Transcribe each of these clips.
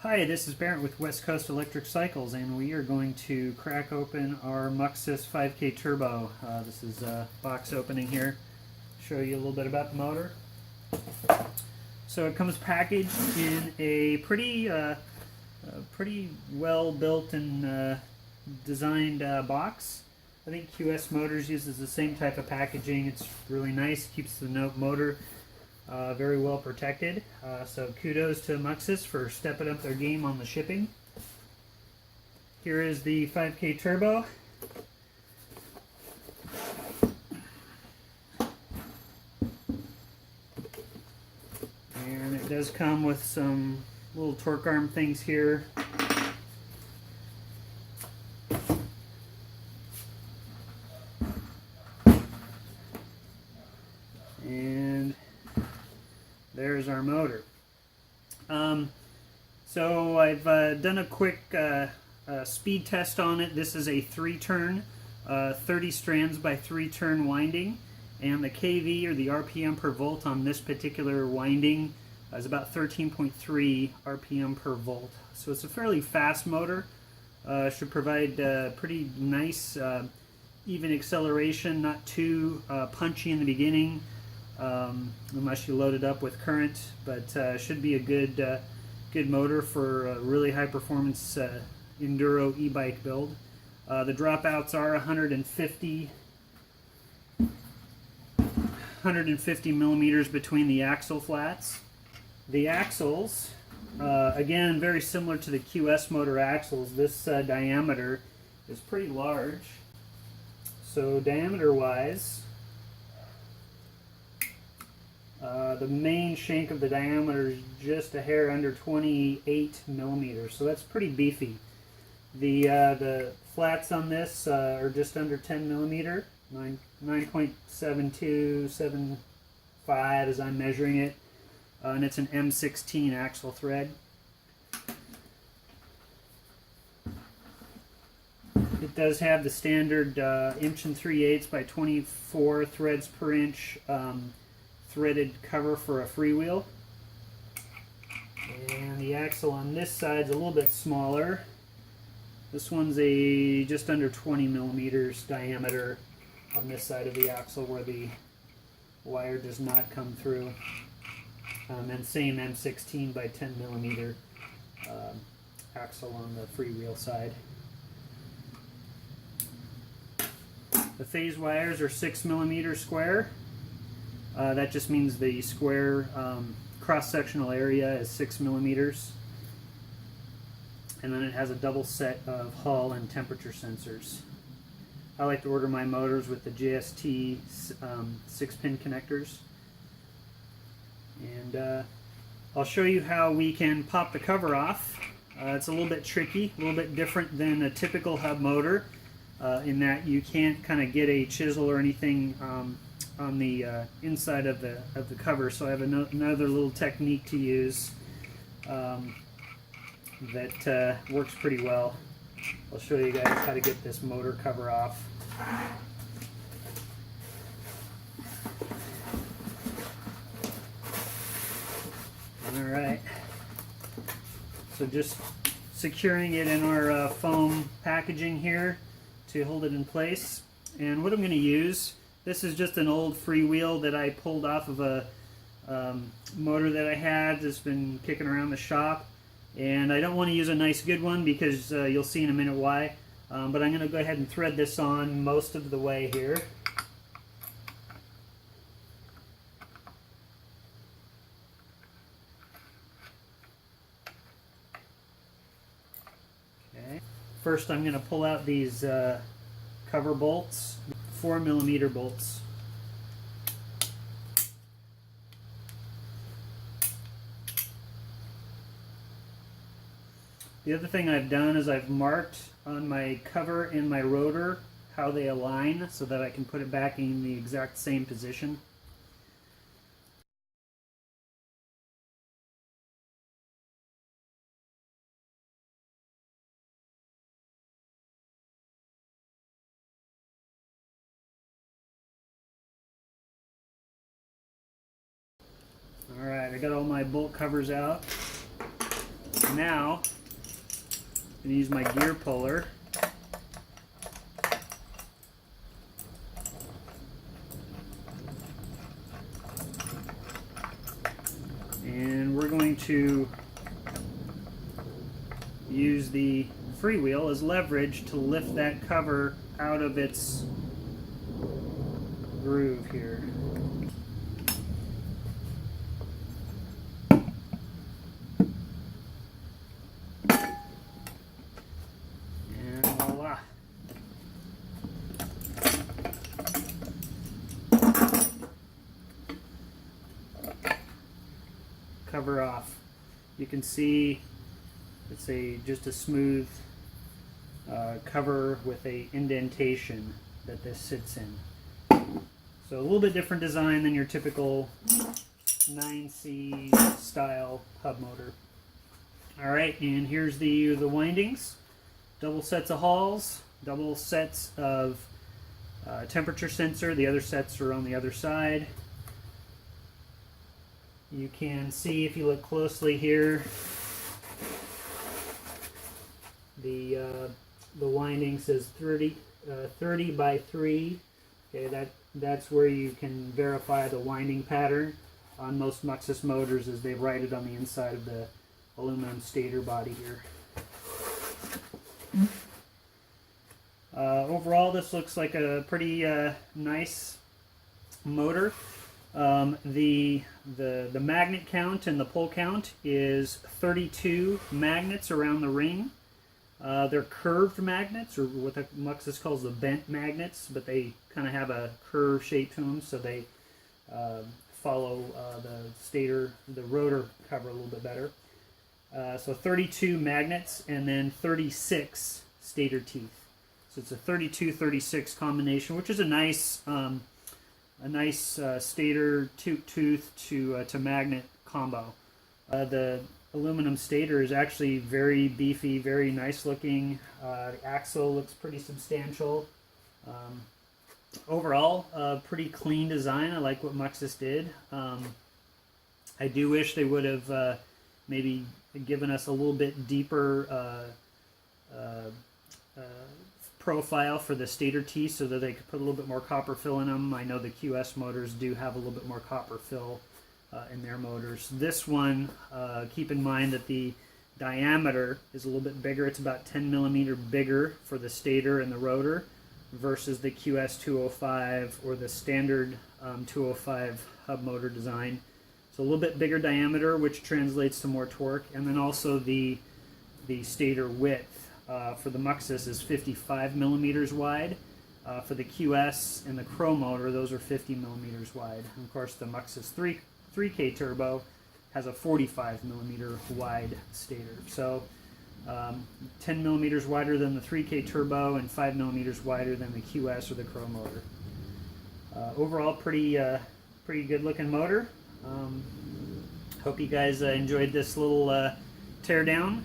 Hi, this is Barrett with West Coast Electric Cycles, and we are going to crack open our MXUS 5K-Turbo. This is a box opening here. Show you a little bit about the motor. So it comes packaged in a pretty well built and designed box. I think QS Motors uses the same type of packaging. It's really nice, keeps the motor very well protected. So kudos to MXUS for stepping up their game on the shipping. Here is the 5K Turbo. And it does come with some little torque arm things here. And there's our motor. So I've done a quick speed test on it. This is a 3-turn, 30 strands by 3-turn winding, and the kV, or the RPM per volt, on this particular winding is about 13.3 RPM per volt. So it's a fairly fast motor. Should provide pretty nice even acceleration, not too punchy in the beginning. Unless you load it up with current, but should be a good motor for a really high performance enduro e-bike build. The dropouts are 150 millimeters between the axle flats. The axles, again, very similar to the QS motor axles. This diameter is pretty large. So diameter wise, the main shank of the diameter is just a hair under 28 millimeters, so that's pretty beefy. The flats on this are just under 10 millimeter, 9.7275 as I'm measuring it, and it's an M16 axle thread. It does have the standard 1 3/8 by 24 threads per inch threaded cover for a freewheel, and the axle on this side is a little bit smaller. This one's a just under 20 millimeters diameter on this side of the axle where the wire does not come through, and same M16 by 10 millimeter axle on the freewheel side. The phase wires are 6 millimeter square. That just means the square cross-sectional area is 6 millimeters. And then it has a double set of hull and temperature sensors. I like to order my motors with the JST 6-pin connectors. And I'll show you how we can pop the cover off. It's a little bit tricky, a little bit different than a typical hub motor, in that you can't kind of get a chisel or anything on the inside of the cover. So I have another little technique to use that works pretty well. I'll show you guys how to get this motor cover off. Alright, so just securing it in our foam packaging here to hold it in place. And what I'm going to use, this is just an old freewheel that I pulled off of a motor that I had that's been kicking around the shop. And I don't want to use a nice good one because you'll see in a minute why. But I'm going to go ahead and thread this on most of the way here. Okay. First I'm going to pull out these cover bolts, 4 millimeter bolts. The other thing I've done is I've marked on my cover and my rotor how they align so that I can put it back in the exact same position. Alright, I got all my bolt covers out. Now, I'm going to use my gear puller. And we're going to use the freewheel as leverage to lift that cover out of its groove here. And voila. Cover off. You can see it's just a smooth cover with a indentation that this sits in. So a little bit different design than your typical 9C style hub motor. Alright, and here's the windings. Double sets of hauls, double sets of temperature sensor. The other sets are on the other side. You can see, if you look closely here, the winding says 30 by 3. Okay, that's where you can verify the winding pattern on most MXUS motors, as they write it on the inside of the aluminum stator body here. Overall, this looks like a pretty nice motor. The magnet count and the pull count is 32 magnets around the ring. They're curved magnets, or what the MXUS calls the bent magnets, but they kind of have a curve shape to them, so they follow the rotor cover a little bit better. So 32 magnets and then 36 stator teeth. So it's a 32-36 combination, which is a nice stator tooth to magnet combo. The aluminum stator is actually very beefy, very nice looking. The axle looks pretty substantial. Overall, pretty clean design. I like what MXUS did. I do wish they would have maybe given us a little bit deeper profile for the stator teeth, so that they could put a little bit more copper fill in them. I know the QS motors do have a little bit more copper fill in their motors. This one, keep in mind that the diameter is a little bit bigger. It's about 10 millimeter bigger for the stator and the rotor versus the QS 205 or the standard 205 hub motor design. So a little bit bigger diameter, which translates to more torque, and then also the stator width for the MXUS is 55 millimeters wide. For the QS and the Crow motor, those are 50 millimeters wide. And of course, the MXUS 3K-Turbo has a 45 millimeter wide stator. So 10 millimeters wider than the 3K-Turbo and 5 millimeters wider than the QS or the Crow motor. Overall, pretty good looking motor. Hope you guys enjoyed this little teardown.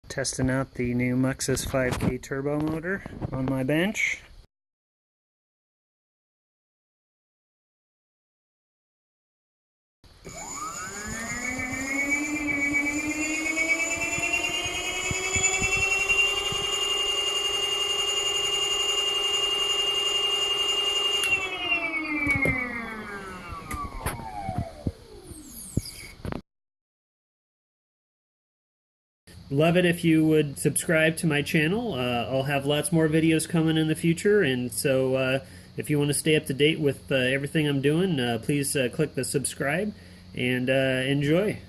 Testing out the new MXUS 5K-Turbo motor on my bench. Love it if you would subscribe to my channel. I'll have lots more videos coming in the future, and so if you want to stay up to date with everything I'm doing, please click the subscribe and enjoy.